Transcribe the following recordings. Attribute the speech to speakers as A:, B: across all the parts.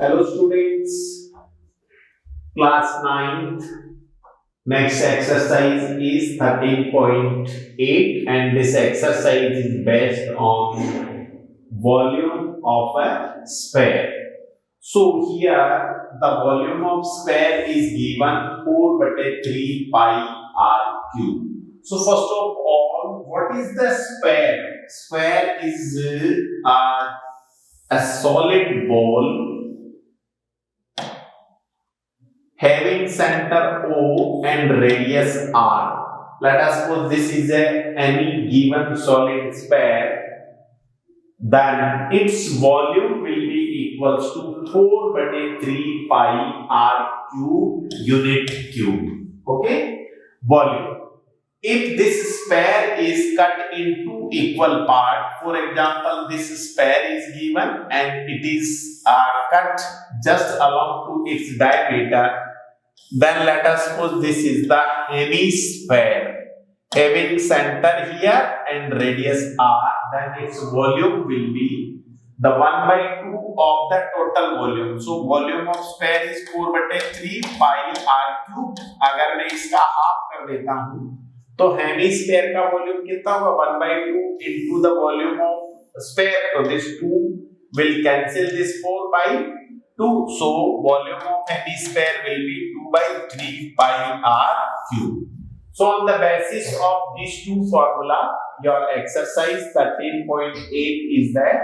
A: Hello students, class 9th. Next exercise is 13.8 and this exercise is based on volume of a sphere. So here the volume of sphere is given 4/3 pi r cube. So first of all, what is the sphere? Sphere is a solid ball having center O and radius R. Let us suppose this is any given solid sphere, then its volume will be equals to 4/3 pi r cube unit cube. Okay, volume. If this sphere is cut into equal part, for example, this sphere is given and it is cut just along to its diameter, then let us suppose this is the hemisphere having center here and radius r, then its volume will be the 1/2 of the total volume. So volume of sphere is 4/3 pi r cube. अगर मैं इसका half कर देता हूं तो hemisphere का volume कितना होगा 1/2 into the volume of sphere. So this 2 will cancel this 4/2. So volume of hemisphere will be 2/3 pi r cube. So on the basis of these two formula, your exercise 13.8 is there.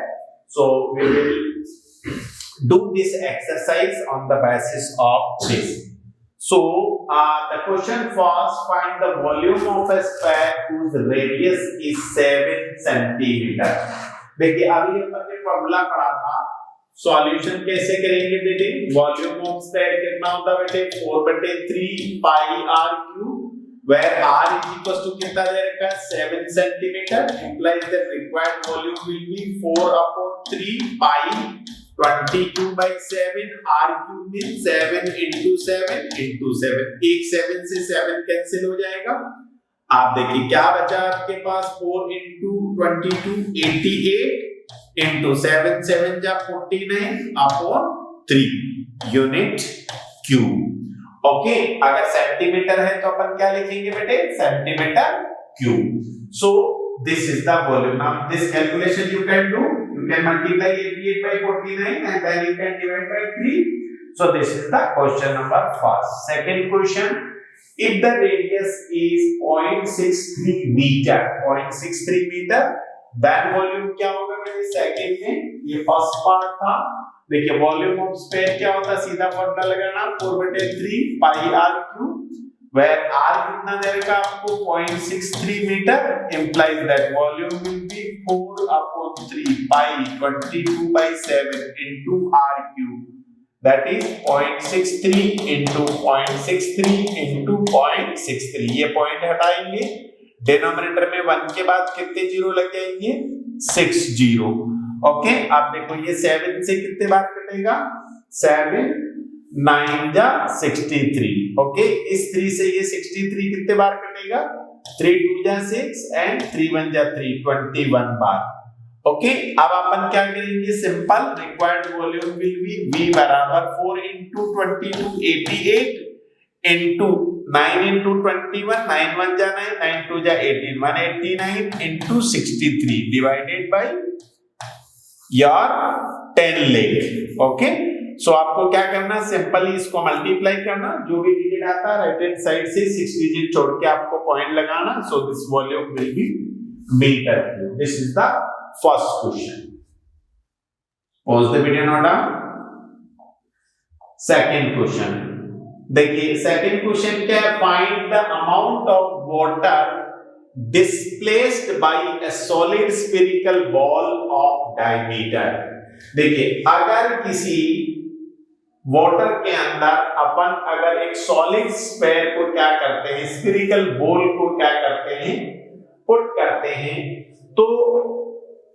A: So we will do this exercise on the basis of this. So the question first, find the volume of a sphere whose radius is 7 centimeter. देखिए अभी अपन ने formula पढ़ा था, solution कैसे करेंगे बेटे? Volume of sphere कितना होता है बेटे? 4/3 pi r cube, where r is equals to कितना दे रखा है? 7 centimeter, implies that required volume will be 4/3 pi 22/7. r cube means 7 into 7 into 7. एक 7 से 7 कैंसिल हो जाएगा. आप देखिए क्या बचा आपके पास? 4 into 22 88 into 7 7 जा 49 upon 3 unit cube. ओके, अगर सेंटीमीटर है तो अपन क्या लिखेंगे बेटे? Centimetre cube. So this is the volume. Now this calculation you can do. You can multiply 88 by 49 and then you can divide by 3. So this is the question number first. Second question, if the radius is 0.63 meter, 0.63 meter, then volume क्या होगा मेरे? Second में ये first part था. देखिए volume of sphere क्या होता है? सीधा फॉर्मूला लगाना 4/3 pi r cube, where r कितना दे रखा आपको? 0.63 metre, implies that volume will be 4/3 pi 22/7 into r cube, that is 0.63 into 0.63 into 0.63. ये पॉइंट हटाएंगे, डिनोमिनेटर में 1 के बाद कितने जीरो लग जाएंगे? 6 जीरो. ओके, आप देखो ये 7 से कितने बार कटेगा? 7 9 जा 63. ओके, इस 3 से ये 63 कितने बार कटेगा? 3 2 जा 6 and 3 1 जा 3, 21 बार. ओके, अब अपन क्या करेंगे? Simple, required volume will B v बराबर 4 into 22 88 into 9 into 21, 9 1 जा 9, 9 2 जा 18, 189 into 63 divided by your 10 leg. Okay, सो आपको क्या करना? सिंपली इसको मल्टीप्लाई करना, जो भी डिजिट आता है राइट हैंड साइड से 6 डिजिट छोड़ के आपको पॉइंट लगाना. So this volume will be metre cube. This is the first question. Pause the video note down. Second question देखिए, सेकंड क्वेश्चन क्या है? Find the amount of water displaced by a solid spherical ball of diameter. देखिए अगर किसी water के अंदर अपन अगर एक सॉलिड स्फीयर को क्या करते हैं, स्फीरिकल बॉल को क्या करते हैं, पुट करते हैं, तो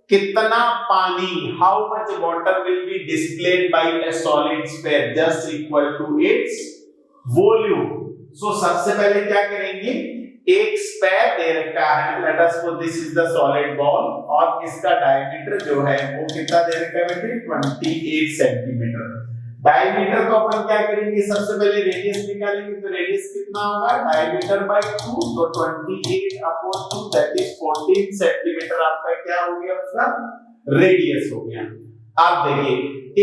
A: कितना पानी, how much water will be displaced by a solid sphere just equal to its volume. So सबसे पहले क्या करेंगे? एक स्फीयर दे रखा है, let us suppose this is the solid ball, और इसका डायमीटर जो है वो कितना दे रखा है बेटे? 28 सेंटीमीटर. डायमीटर तो अपन क्या करेंगे, सबसे पहले रेडियस निकालेंगे, तो रेडियस कितना होगा, डायमीटर बाय 2, तो 28/2 दैट इज 14 सेंटीमीटर आपका क्या हो गया, उसका रेडियस हो गया। आप देखिए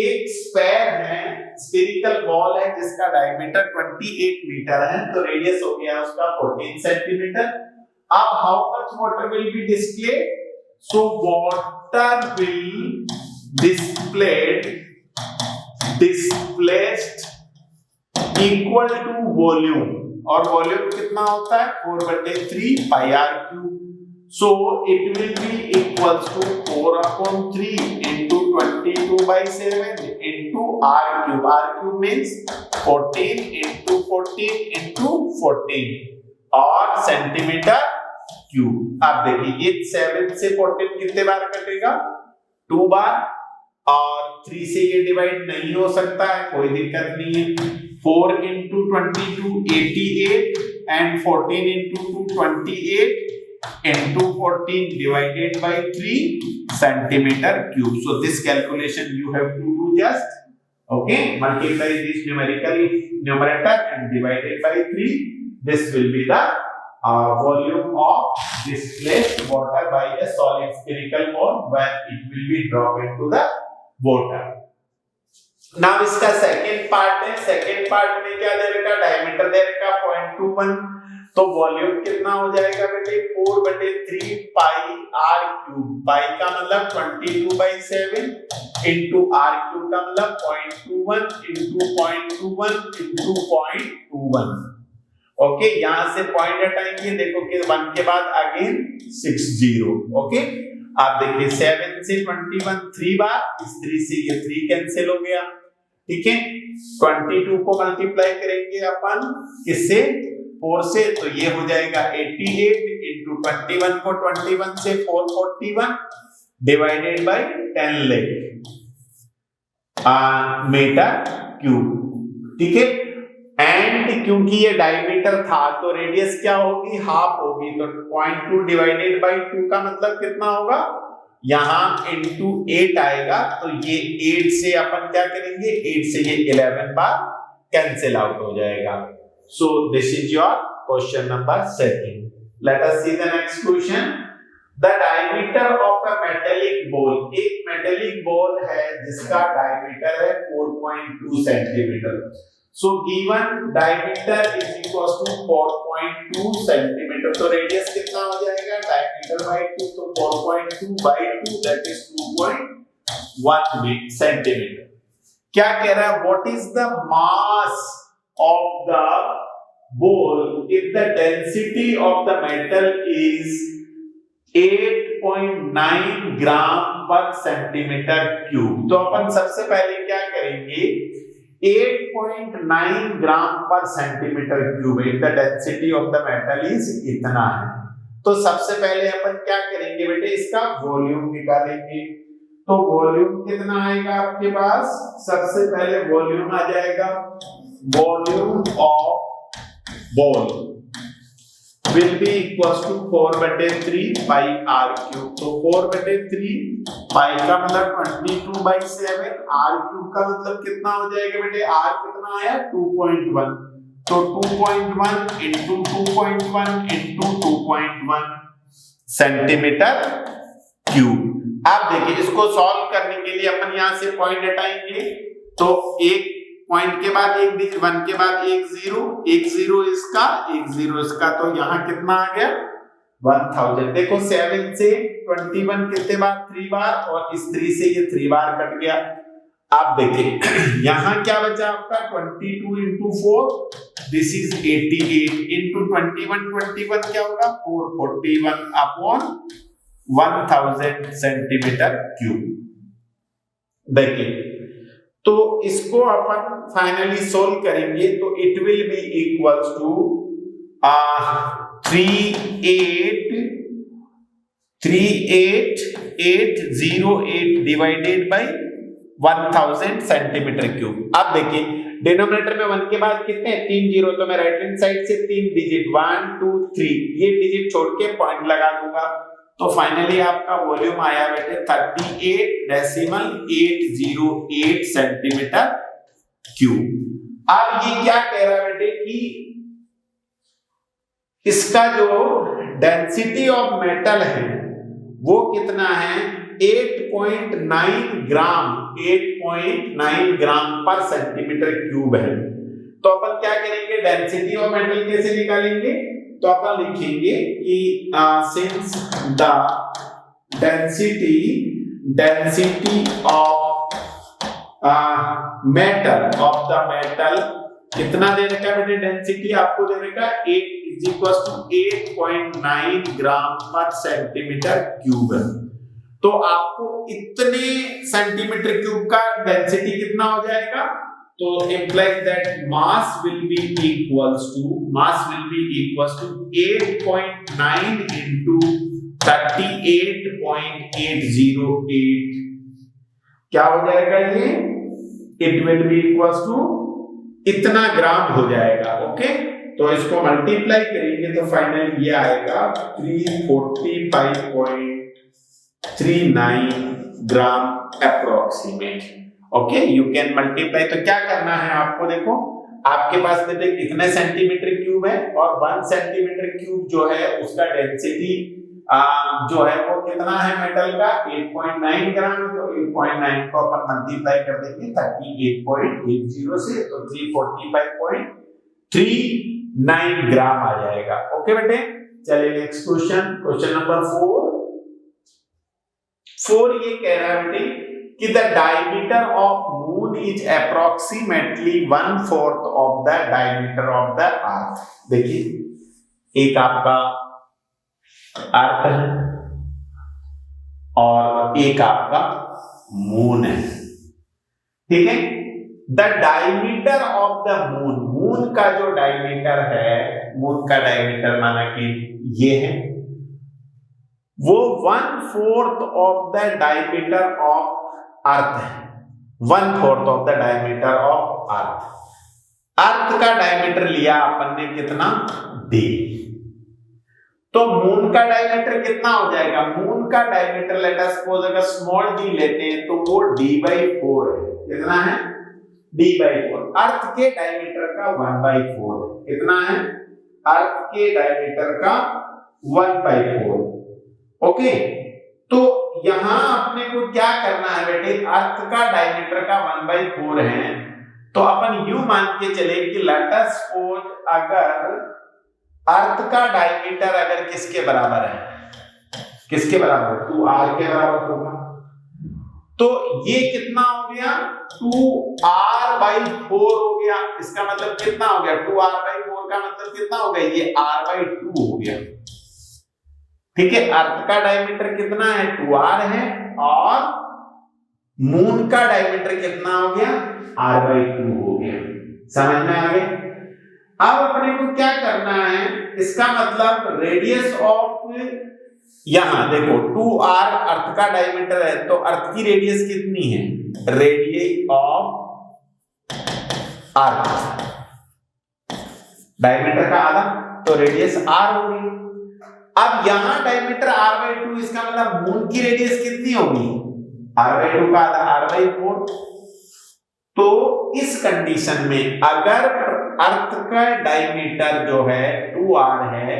A: एक स्फेयर है, स्फेरिकल बॉल है जिसका डायमीटर 28 मीटर है, तो रेडियस हो गया उसका 14 सेंटीमीटर। अब how much water will be displayed, so water will displaced equal to volume, और वॉल्यूम कितना होता है 4/3 pi r cube, so it will be equals to 4/3 into 22/7 into r cube, r cube means 14 into 14 into 14 और centimetre cube. आप देखिए ये 7 से 14 कितने बार कटेगा, 2 बार, और 3 से ये डिवाइड नहीं हो सकता है, कोई दिक्कत नहीं है। 4 into 22 88 and 14 into 2 28 into 14 divided by 3 centimeter cube. So this calculation you have to do just okay, multiply this numerator and divided by 3. This will be the volume of displaced water by a solid spherical ball when it will be dropped into the water. Now इसका second part है, second part में क्या दे रखा, diameter दे रखा 0.21, तो volume कितना हो जाएगा बेटे 4/3 पाई r क्यूब, पाई का मतलब 22/7 into r क्यूब का मतलब 0.21 into 0.21 into 0.21। ओके, यहां से पॉइंट हटाएंगे, देखो कि 1 के बाद अगेन 60। ओके, आप देखिए 7 से 21 3 बार, इस 3 से ये 3 कैंसिल हो गया, ठीक है। 22 को मल्टीप्लाई करेंगे अपन किससे, 4 से, तो ये हो जाएगा 88 into 21 को 21 से 441 डिवाइडेड बाय 10 मीटर क्यूब, ठीक है। एंड क्योंकि ये डायमीटर था तो रेडियस क्या होगी, हाफ होगी, तो 0.2 डिवाइडेड बाय 2 का मतलब कितना होगा, यहां into 8 आएगा, तो ये 8 से अपन क्या करेंगे, 8 से ये 11 बार कैंसिल आउट हो जाएगा। So this is your question number 2। Let us see the next question. The diameter of a metallic ball, एक मेटेलिक बॉल है जिसका डायमीटर है 4.2 centimetre. So given diameter is equals to 4.2 centimeter, तो radius कितना हो जाएगा, डायमीटर बाय 2, तो 4.2 by 2 that is 2.1 centimetre. क्या कह रहा है, what is the mass of the ball if the density of the metal is 8.9 ग्राम पर सेंटीमीटर क्यूब। तो अपन सबसे पहले क्या करेंगे, 8.9 ग्राम पर centimetre cube, the density of the metal is इतना है। तो सबसे पहले अपन क्या करेंगे बेटे, इसका वॉल्यूम निकालेंगे। तो वॉल्यूम कितना आएगा आपके पास, सबसे पहले वॉल्यूम आ जाएगा, volume of ball will be equals to 4/3 pi r cube, तो 4/3 pi का मतलब 22/7, r cube का मतलब कितना हो जाएगा बेटे, r कितना आया 2.1, तो 2.1 into 2.1 into 2.1 सेंटीमीटर क्यूब। आप देखिए इसको सॉल्व करने के लिए अपन यहां से पॉइंट हटाएंगे, तो एक पॉइंट के बाद एक डिजिट, 1 के बाद एक जीरो इसका, एक जीरो इसका, तो यहाँ कितना आ गया 1000। देखो 7 से 21 कितने बार, 3 बार, और इस 3 से ये 3 बार कट गया। आप देखिए यहाँ क्या बचा आपका 22 into 4 दिस इज 88 into 21 क्या होगा 441 अपॉन 1000 सेंटीमीटर क्यूब। देखिए तो इसको अपन फाइनली सोल्व करेंगे, तो it will be equals to 38808 divided by 1000 centimetre cube. अब देखिए डिनोमिनेटर में 1 के बाद कितने हैं, 3 जीरो, तो मैं राइट हैंड साइड से 3 डिजिट 1 2 3 ये डिजिट छोड़ के पॉइंट लगा दूंगा, तो फाइनली आपका वॉल्यूम आया बेटे 38.808 सेंटीमीटर क्यूब। अब ये क्या कह रहा है बेटे कि इसका जो डेंसिटी ऑफ मेटल है वो कितना है, 8.9 ग्राम, 8.9 ग्राम पर सेंटीमीटर क्यूब है। तो अपन क्या करेंगे, डेंसिटी ऑफ मेटल कैसे निकालेंगे, तो अपन लिखेंगे कि since the density of metal कितना दे रखा है बेटे, डेंसिटी आपको दे रखा है 8 ग्राम पर सेंटीमीटर क्यूब है। तो आपको इतने सेंटीमीटर क्यूब का डेंसिटी कितना हो जाएगा, तो implies that mass will be equals to 8.9 into 38.808 क्या हो जाएगा ये, it will be equals to इतना ग्राम हो जाएगा। ओके, तो इसको मल्टीप्लाई करेंगे तो फाइनल ये आएगा 345.39 gram approximate. Okay, you can multiply. तो क्या करना है आपको, देखो आपके पास में कितने सेंटीमीटर क्यूब है और 1 सेंटीमीटर क्यूब जो है उसका डेंसिटी जो है वो कितना है मेटल का, 8.9 ग्राम। तो 8.9 को अपन मल्टीप्लाई कर देंगे 38.80 से, तो 345.39 ग्राम आ जाएगा। ओके बेटे, चलिए नेक्स्ट क्वेश्चन, क्वेश्चन नंबर 4 ये कह रहा है बेटे कि the diameter of moon is approximately 1/4 of the diameter of the earth. देखिए एक आपका अर्थ है और एक आपका मून है, ठीक है। The diameter of the moon, moon का जो डायमीटर है, मून का डायमीटर माना कि ये है, वो 1/4 of the diameter of earth है। 1/4 of the diameter of earth. Earth का डायमीटर लिया अपन ने कितना, d। तो मून का डायमीटर कितना हो जाएगा, मून का डायमीटर लेट अस सपोज अगर स्मॉल d लेते हैं तो वो d/4 है। कितना है, d/4। अर्थ के डायमीटर का 1/4 है। कितना है, अर्थ के डायमीटर का 1/4। ओके, तो यहां अपने को क्या करना है बेटे, अर्थ का डायमीटर का 1/4 है, तो अपन यू मान के चले कि लेट अस सपोज अगर अर्थ का डायमीटर अगर किसके बराबर है, किसके बराबर, 2r के बराबर होगा। तो ये कितना हो गया, 2r/4 हो गया। इसका मतलब कितना हो गया, 2r/4 का मतलब कितना हो गया, ये r/2 हो गया। ठीक है, अर्थ का डायमीटर कितना है, 2r है, और मून का डायमीटर कितना हो गया, r/2 हो गया। समझ में आ गया। अब अपने को क्या करना है, इसका मतलब रेडियस ऑफ, यहां देखो 2r अर्थ का डायमीटर है, तो अर्थ की रेडियस कितनी है, रेडियस ऑफ अर्थ, डायमीटर का आधा, तो रेडियस r होगी। अब यहां डायमीटर r/2, इसका मतलब मून की रेडियस कितनी होगी, r/2 का आधा, r/4। तो इस कंडीशन में अगर अर्थ का डायमीटर जो है 2r है,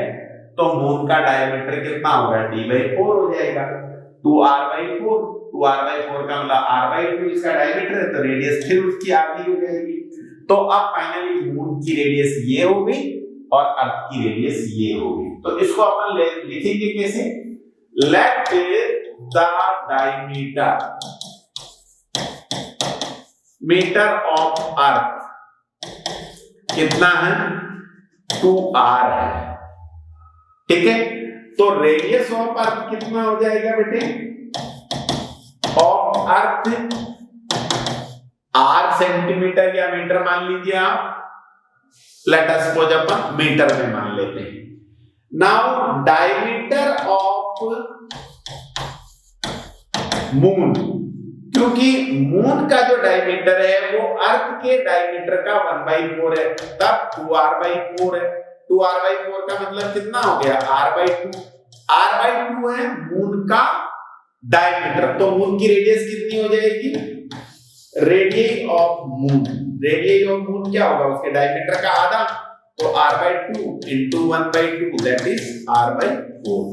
A: तो मून का डायमीटर कितना होगा, d/4 हो जाएगा। 2r/4, 2r/4 का मतलब r/2 इसका डायमीटर है, तो रेडियस फिर उसकी आधी हो जाएगी। तो अब फाइनली मून की रेडियस ये हो गई और अर्थ की रेडियस ये हो गई। तो इसको अपन लिखेंगे कैसे, let the diameter metre of earth कितना है, 2r है। ठीक है, तो रेडियस ऑफ अर्थ कितना हो जाएगा बेटे, ऑफ अर्थ r सेंटीमीटर या मीटर मान लीजिए आप, लेट अस सपोज अपन मीटर में मान लेते हैं। नाउ डायमीटर ऑफ मून, क्योंकि मून का जो डायमीटर है वो अर्थ के डायमीटर का 1/4 है, तब 2r/4 है। 2r/4 का मतलब कितना हो गया, r/2। r/2 है मून का डायमीटर, तो मून की रेडियस कितनी हो जाएगी, radius of moon radius of moon क्या होगा, उसके डायमीटर का आधा, तो r/2 into 1/2 that is r/4।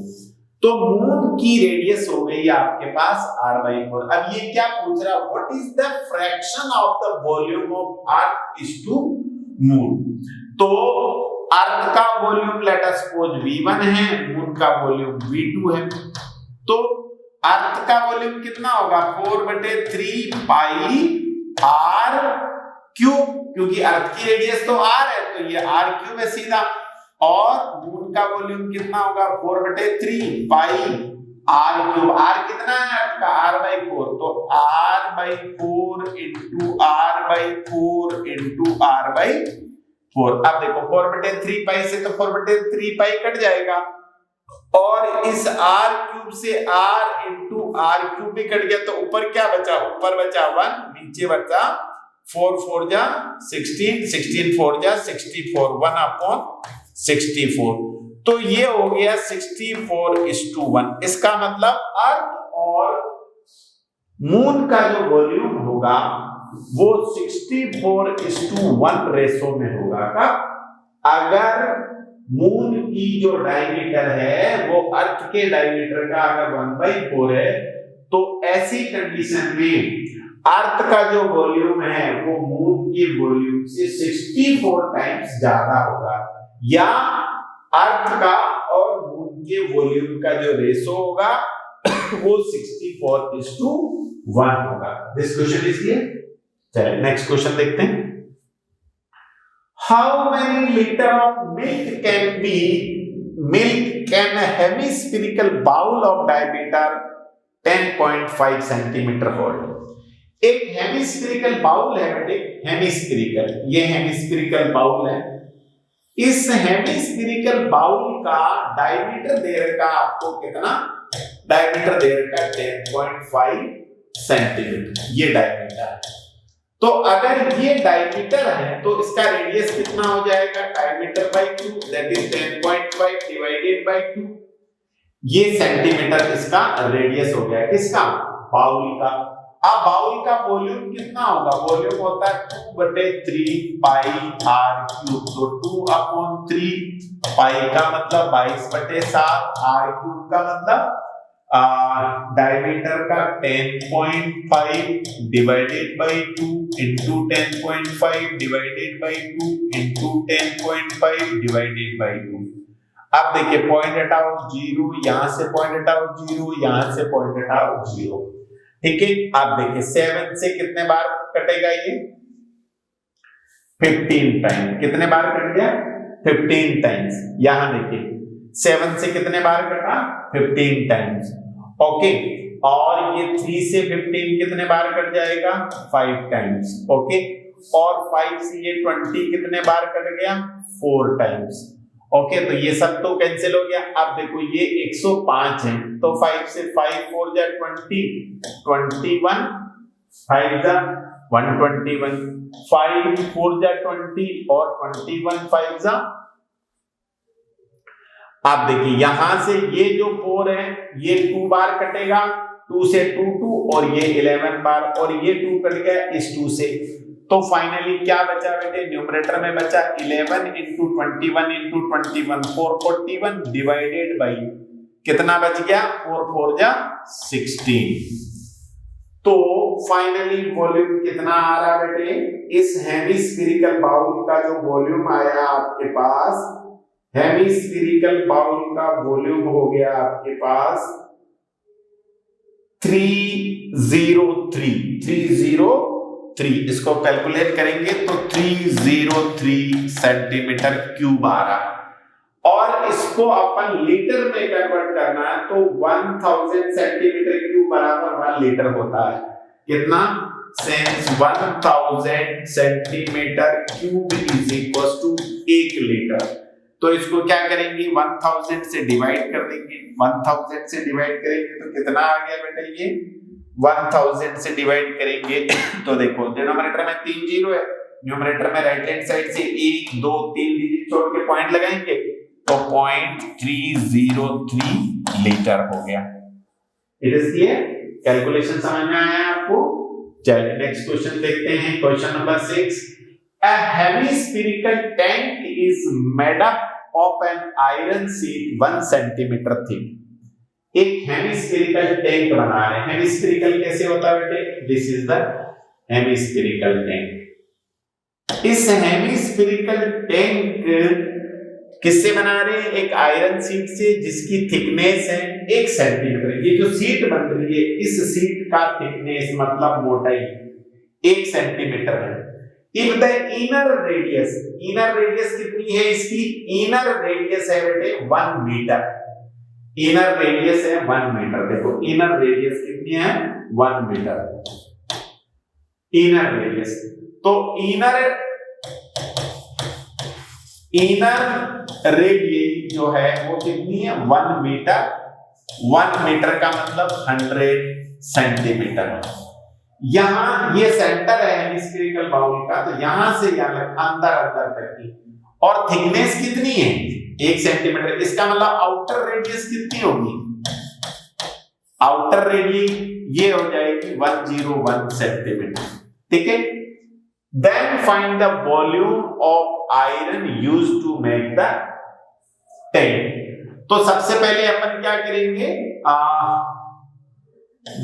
A: तो मून की रेडियस हो गई आपके पास r/4। अब ये क्या पूछ रहा है, what is the fraction of the volume of earth is to moon. तो अर्थ का volume late us suppose v1 है, मून का वॉल्यूम v2 है। तो अर्थ का वॉल्यूम कितना होगा, 4/3 पाई r क्यूब, क्योंकि अर्थ की रेडियस तो r है तो ये r क्यूब है सीधा। और मून का वॉल्यूम कितना होगा, 4/3 पाई r क्यूब। r कितना है अर्थ का, r/4, तो r/4 into r/4 into r/4। अब देखो 4/3 पाई से तो 4/3 पाई कट जाएगा, और इस r क्यूब से r into r क्यूब भी कट गया, तो ऊपर क्या बचा, ऊपर बचा 1, नीचे बचा 4 4 जा 16, 16 4 जा 64, 1/64। तो ये हो गया 64:1। इसका मतलब अर्थ और मून का जो वॉल्यूम होगा वो 64:1 रेशो में होगा। कब, अगर मून की जो डायमीटर है वो अर्थ के डायमीटर का अगर 1/4 है, तो ऐसी कंडीशन में अर्थ का जो वॉल्यूम है वो मून के वॉल्यूम से 64 टाइम्स ज्यादा होगा, या अर्थ का और मून के वॉल्यूम का जो रेशो होगा वो 64:1 होगा। This question is clear. चलिए नेक्स्ट क्वेश्चन देखते हैं। How many liter of milk can a hemispherical bowl of diameter 10.5 centimeter hold? एक हेमिस्फेरिकल बाउल है बेटे, हेमिस्फेरिकल, ये हेमिस्फेरिकल बाउल है। इस हेमिस्फेरिकल बाउल का डायमीटर दे रखा आपको कितना, डायमीटर दे रखा 10.5 सेंटीमीटर, ये डायमीटर है। तो अगर ये डायमीटर है तो इसका रेडियस कितना हो जाएगा, diameter by 2 that is 10.5 divided by 2। ये सेंटीमीटर इसका रेडियस हो गया, किसका, बाउल का। अब बाउल का वॉल्यूम कितना होगा, वॉल्यूम होता है 2/3 पाई r क्यूब, तो 2/3 पाई का मतलब 22/7, r क्यूब का मतलब डायमीटर का 10.5 divided by 2 into 10.5 divided by 2 into 10.5 divided by 2। अब देखिए पॉइंट हटाओ 0, यहां से पॉइंट हटाओ 0, यहां से पॉइंट हटाओ 0, ठीक है। आप देखिए 7 से कितने बार कटेगा, ये 15 टाइम। कितने बार कट गया, 15 टाइम्स। यहां देखिए 7 से कितने बार कटा, 15 टाइम्स, ओके। और ये 3 से 15 कितने बार कट जाएगा, 5 टाइम्स, ओके। और 5 से ये 20 कितने बार कट गया, 4 टाइम्स, ओके। तो ये सब तो कैंसिल हो गया। अब देखो ये 105 है, तो 5 से 5 4 जा 20, 21 5 जा 121, 5 4 जा 20 और 21 5 जा। आप देखिए यहां से ये जो 4 है ये 2 बार कटेगा, 2 से 2 2, और ये 11 बार, और ये 2 कट गया इस 2 से। तो फाइनली क्या बचा बेटे, न्यूमरेटर में बचा 11 into 21 into 21, 441 डिवाइडेड बाई कितना बच गया, 4 4 जा 16। तो फाइनली वॉल्यूम कितना आ रहा बेटे, इस हेमिस्फेरिकल बाउल का जो वॉल्यूम आया आपके पास, हेमिस्फेरिकल बाउल का वॉल्यूम हो गया आपके पास 303। इसको कैलकुलेट करेंगे तो 303 सेंटीमीटर क्यूब आ रहा है, और इसको अपन लीटर में कन्वर्ट करना है तो 1000 सेंटीमीटर क्यूब बराबर 1 लीटर होता है। कितना, since 1000 centimetre cube is equal to 1 litre. तो इसको क्या करेंगे, 1000 से डिवाइड कर देंगे। 1000 से डिवाइड करेंगे तो कितना आ गया बेटा, ये 1000 से डिवाइड करेंगे तो देखो डिनोमिनेटर में 3 जीरो है, न्यूमरेटर में राइट हैंड साइड से 1 2 3 डिजिट छोड़ के पॉइंट लगाएंगे तो 0.303 लीटर हो गया। इट इज क्लियर, कैलकुलेशन समझ में आया आपको। चलिए नेक्स्ट क्वेश्चन देखते हैं, question number 6। A hemispherical tank is made up of an iron sheet 1 centimeter thick। एक हेमिस्फेरिकल टैंक बना रहे हैं। हेमिस्फेरिकल कैसे होता है बेटे? This is the hemispherical tank. इस हेमिस्फेरिकल टैंक किससे बना रहे हैं? एक आयरन शीट से जिसकी थिकनेस है 1 सेंटीमीटर। ये जो शीट बन रही है, इस शीट का थिकनेस मतलब मोटाई 1 सेंटीमीटर है। इफ द इनर रेडियस कितनी है इसकी? इनर रेडियस है बेटे 1 मीटर। इनर रेडियस है 1 मीटर। देखो इनर रेडियस कितनी है? 1 मीटर इनर रेडियस। तो इनर रेडियस जो है वो कितनी है? 1 मीटर। 1 मीटर का मतलब 100 सेंटीमीटर। यहां ये सेंटर है हेमिस्फेरिकल बाउल का, तो यहां से यहां तक अंदर तक की, और थिकनेस कितनी है? 1 सेंटीमीटर। इसका मतलब आउटर रेडियस कितनी होगी? आउटर रेडियस ये हो जाएगी 101 सेंटीमीटर। ठीक है। Then find the volume of iron used to make the tank. तो सबसे पहले अपन क्या करेंगे?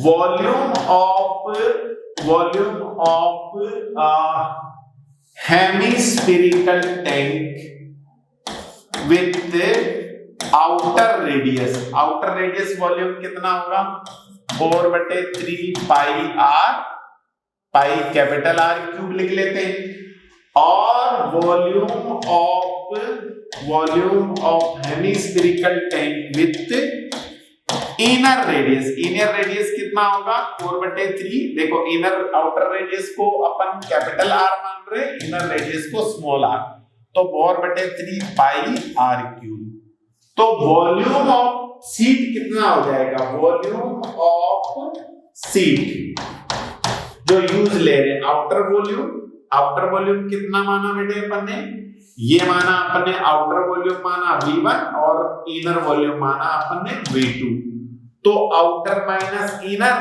A: Volume of hemispherical tank with outer radius. Outer radius volume कितना होगा? 4/3 pi r, pi capital r cube लिख लेते हैं। और volume of hemispherical tank with inner radius कितना होगा? 4/3। देखो इनर आउटर रेडियस को अपन कैपिटल आर मान रहे, इनर रेडियस को स्मॉल आर, तो 4/3 पाई आर क्यूब। तो वॉल्यूम ऑफ शीट कितना हो जाएगा? वॉल्यूम ऑफ शीट जो यूज ले रहे हैं, आउटर वॉल्यूम कितना माना बेटे अपन ने? ये माना अपन ने आउटर वॉल्यूम माना V1 और इनर वॉल्यूम माना अपन ने V2। तो आउटर माइनस इनर,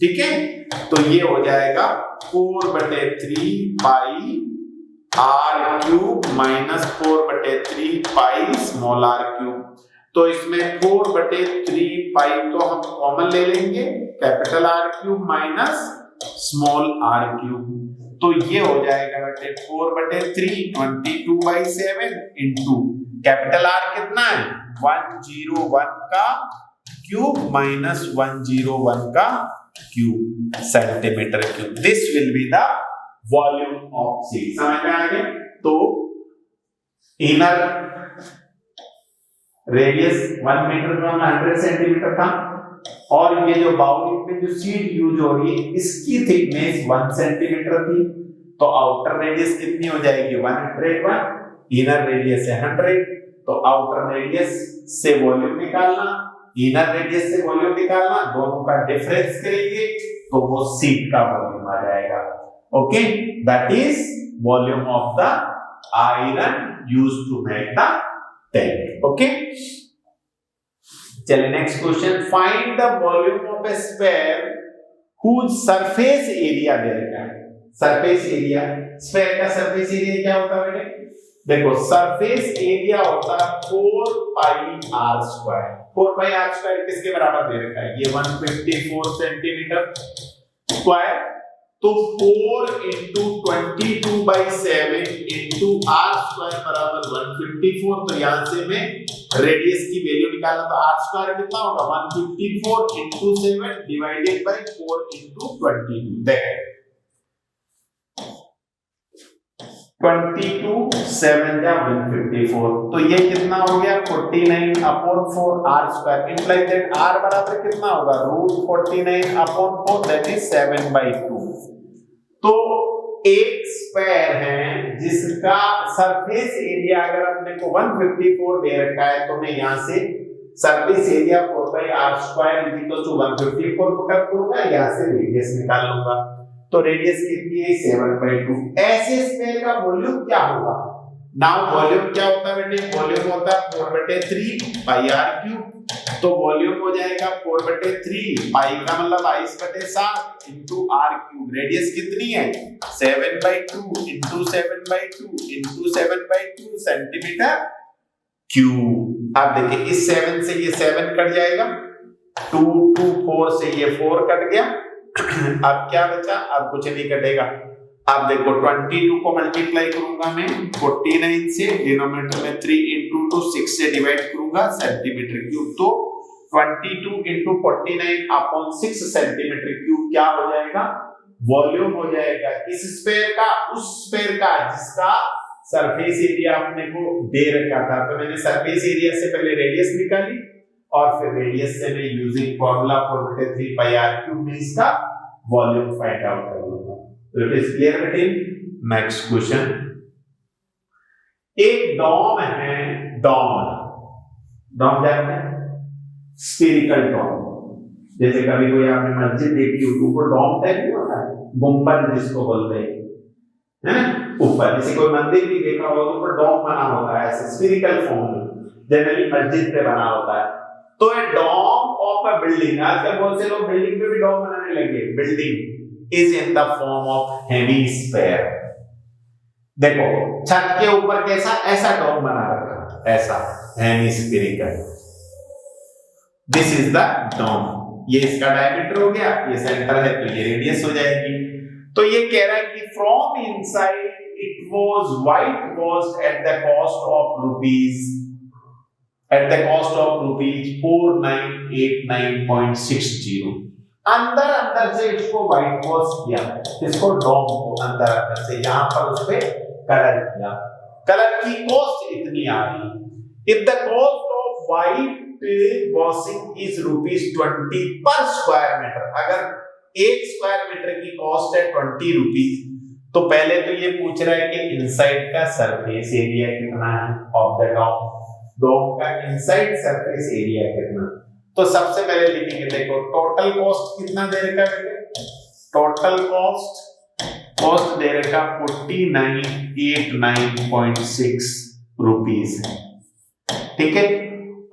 A: ठीक है, तो ये हो जाएगा 4/3 pi r cube minus 4/3 pi small r cube. तो इसमें 4/3 पाई तो हम कॉमन ले लेंगे, capital r cube minus small r cube. तो ये हो जाएगा बेटे 4/3 22/7 इंटू कैपिटल आर कितना है? 101 का क्यूब माइनस 101 का cube centimetre cube. This will be the volume of sheet. समझ में आ गया? तो इनर रेडियस 1 मीटर का 100 सेंटीमीटर था, और ये जो बाउल में जो शीट यूज हो रही है इसकी थिकनेस 1 सेंटीमीटर थी। तो आउटर रेडियस कितनी हो जाएगी? 101। इनर रेडियस है 100। तो आउटर रेडियस से वॉल्यूम निकालना, इनर रेडियस से वॉल्यूम निकालना, दोनों का डिफरेंस करेंगे तो वो शीट का वॉल्यूम आ जाएगा। Okay, that is volume of the iron used to make the tank. Okay, चलिए next question. Find the volume of a sphere whose surface area दे रखा है। सरफेस एरिया, स्फीयर का सरफेस एरिया क्या होता है बेटे? देखो सरफेस एरिया होता है 4 pi r square. 4 pi r square किसके बराबर दे रखा है? ये 154 सेंटीमीटर स्क्वायर। तो 4 into 22/7 into r स्क्वायर बराबर 154। तो यहां से मैं रेडियस की वैल्यू निकाला, तो r स्क्वायर कितना होगा? 154 into 7 डिवाइडेड बाय 4 into 22। देखो 22 7 या 154, तो ये कितना हो गया? 49/4 r square. Imply that r बराबर कितना होगा? √49/4, दैट इज 7/2। तो एक स्क्वायर है जिसका सरफेस एरिया अगर अपने को 154 दे रखा है, तो मैं यहां से surface area 4/r square is equal to 154 put करूंगा, यहां से रेडियस निकाल लूंगा। तो रेडियस कितनी है? 7/2। ऐसे स्क्वायर का वॉल्यूम क्या होगा? नाउ वॉल्यूम क्या होता है बेटे? वॉल्यूम होता है 4/3 पाई r क्यूब तो वॉल्यूम हो जाएगा 4/3 पाई का मतलब 22/7 इंटू आर क्यूब। रेडियस कितनी है 7/2 इंटू 7/2 इंटू 7/2 सेंटीमीटर क्यूब। अब देखिए इस 7 से ये 7 कट जाएगा, 2 2 4 से ये 4 कट गया। अब क्या बचा, अब कुछ नहीं कटेगा। अब देखो 22 को मल्टीप्लाई करूंगा मैं 49 से, डिनोमिनेटर में 3 इंटू 2 6 से डिवाइड करूंगा सेंटीमीटर क्यूब। तो 22 इंटू 49 अपॉन 6 सेंटीमीटर क्यूब क्या हो जाएगा, वॉल्यूम हो जाएगा इस स्फीयर का, उस स्फीयर का जिसका सरफेस एरिया अपने को दे रखा था। तो मैंने सरफेस एरिया से पहले रेडियस निकाली और फिर रेडियस से मैं using formula 4/3 pi r cube में इसका वॉल्यूम फाइंड आउट कर लूंगा। तो इट इज क्लियर बेटे। नेक्स्ट क्वेश्चन, एक डॉम है, डॉम जानते हैं, स्फेरिकल डॉम। जैसे कभी कोई आपने मस्जिद देखी हो, ऊपर डॉम टाइप नहीं होता है, गुंबद जिसको बोलते हैं, है ना, ऊपर। जैसे कोई मंदिर भी देखा होगा तो ऊपर डॉम बना होता है, ऐसे स्फेरिकल फॉर्म में, जनरली मस्जिद पे बना होता है। तो ए डॉम ऑफ अ बिल्डिंग, आजकल बहुत से लोग बिल्डिंग पे भी डॉम बनाने लगे, building is in the form of hemisphere। देखो छत के ऊपर कैसा, ऐसा डोम बना रखा, ऐसा hemispherical. This is the dome. ये इसका डायमीटर हो गया, ये सेंटर है तो ये रेडियस हो जाएगी। तो ये कह रहा है कि from inside it was white washed at the cost of rupees 4989.60। अंदर से इसको व्हाइट वॉश किया, इसको डॉम को अंदर से यहां पर उस पे कलर किया। कलर की कॉस्ट इतनी आ रही। If the cost of white washing is ₹20 पर स्क्वायर मीटर, अगर 1 स्क्वायर मीटर की कॉस्ट है 20 रुपीज, तो पहले तो ये पूछ रहा है कि इनसाइड का सरफेस एरिया कितना है ऑफ द डॉम का इनसाइड सरफेस एरिया कितना। तो सबसे पहले लिखेंगे, देखो टोटल कॉस्ट कितना दे रखा है, टोटल कॉस्ट दे रखा 4989.6 रुपीज है, ठीक है।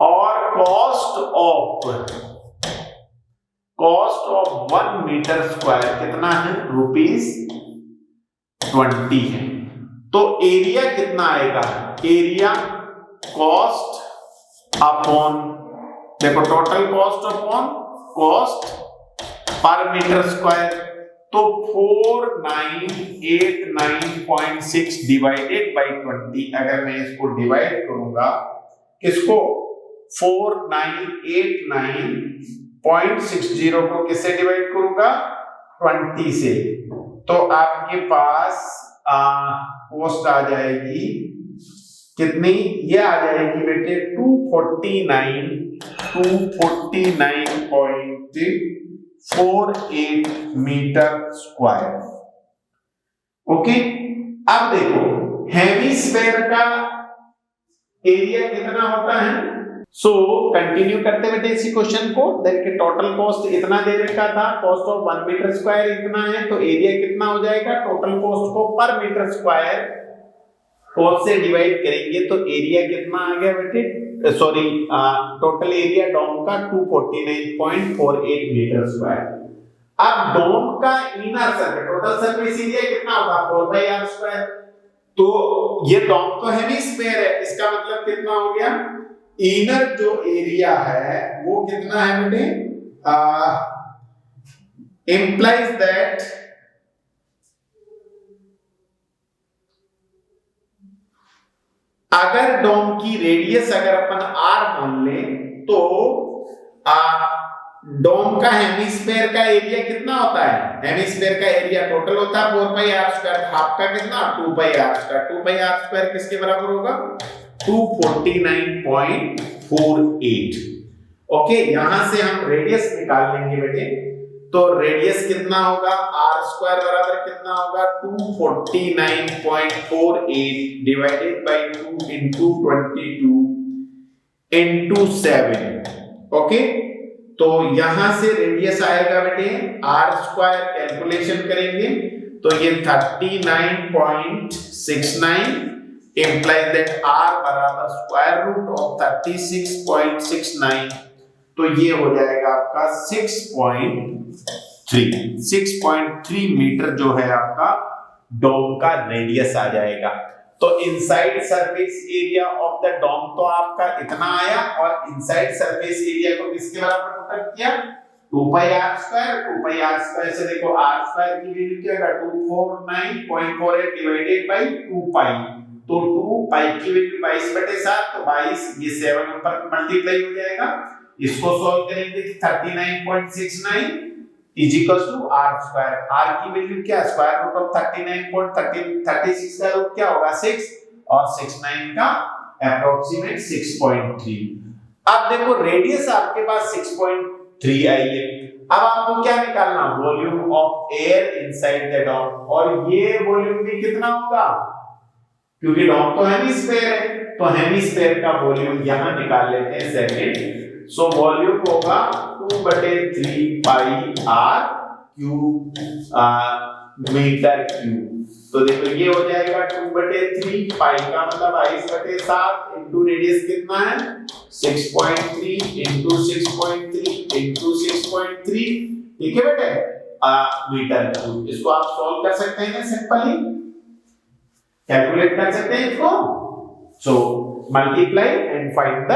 A: और कॉस्ट ऑफ 1 मीटर स्क्वायर कितना है, ₹20 है। तो एरिया कितना आएगा, एरिया कॉस्ट अपॉन, देखो total cost upon cost per metre square, तो 4989.6 डिवाइडेड बाय 20। अगर मैं इसको डिवाइड करूंगा, किसको, 4989.60 को किससे डिवाइड करूंगा, 20 से, तो आपके पास कॉस्ट आ जाएगी कितनी, ये आ जाएगी बेटे 249.48 मीटर स्क्वायर। ओके, अब देखो हेमिस्फीयर का एरिया कितना होता है। सो कंटिन्यू करते बेटे इसी क्वेश्चन को। देखिए टोटल कॉस्ट इतना दे रखा था, कॉस्ट ऑफ 1 मीटर स्क्वायर इतना है, तो एरिया कितना हो जाएगा, टोटल कॉस्ट को पर मीटर स्क्वायर कॉस्ट से डिवाइड करेंगे तो एरिया कितना आ गया बेटे, सॉरी टोटल एरिया डोम का 249.48 मीटर स्क्वायर। अब डोम का inner surface, total surface area कितना होगा, 4/r स्क्वायर। तो ये डोम तो हेमिस्फीयर है, इसका मतलब कितना हो गया, इनर जो एरिया है वो कितना है बेटे, implies that अगर डोम की रेडियस अगर अपन r मान ले तो डोम का हेमिस्फीयर का एरिया कितना होता है, हेमिस्फीयर का एरिया टोटल होता है 4/r स्क्वायर, हाफ का कितना 2/r स्क्वायर। 2/r स्क्वायर किसके बराबर होगा, 249.48। ओके, यहां से हम रेडियस निकाल लेंगे बेटे, तो रेडियस कितना होगा, r स्क्वायर बराबर कितना होगा 249.48 divided by 2 into 22 into 7। Okay, तो यहां से रेडियस आएगा बेटे r स्क्वायर, कैलकुलेशन करेंगे तो ये 39.69 implies that r बराबर स्क्वायर रूट ऑफ 36.69 तो ये हो जाएगा आपका 6.3 मीटर जो है आपका डोम का रेडियस आ जाएगा। तो inside surface area of the dome तो आपका इतना आया, और इनसाइड सरफेस एरिया को किसके बराबर पुट किया, 2 पाई r स्क्वायर। 2 पाई r स्क्वायर से देखो r स्क्वायर की वैल्यू क्या है, 249.48 डिवाइडेड बाय 2 पाई। तो 2 पाई की वैल्यू 22/7, तो 22 ये 7 ऊपर मल्टीप्लाई हो जाएगा। इसको सॉल्व करेंगे 39.69 is equal to r square. r की वैल्यू क्या, स्क्वायर रूट ऑफ 39.36 का रूट क्या होगा 6, और 69 का अप्रोक्सीमेट 6.3। अब देखो रेडियस आपके पास 6.3 आई है। अब आपको क्या निकालना, volume of air inside the dome, और ये वॉल्यूम भी कितना होगा, क्योंकि डोम तो हेमिस्फीयर है, तो हेमिस्फीयर का वॉल्यूम यहां निकाल लेते हैं सेकंड। सो वॉल्यूम होगा 2/3 पाई r क्यूब मीटर क्यूब। तो देखो ये हो जाएगा 2/3 पाई का मतलब 22/7 इनटू रेडियस कितना है 6.3 इनटू 6.3 इनटू 6.3, ठीक है बेटे, मीटर क्यूब। इसको आप सॉल्व कर सकते हैं सिंपली, कैलकुलेट कर सकते हैं इसको। So multiply and find the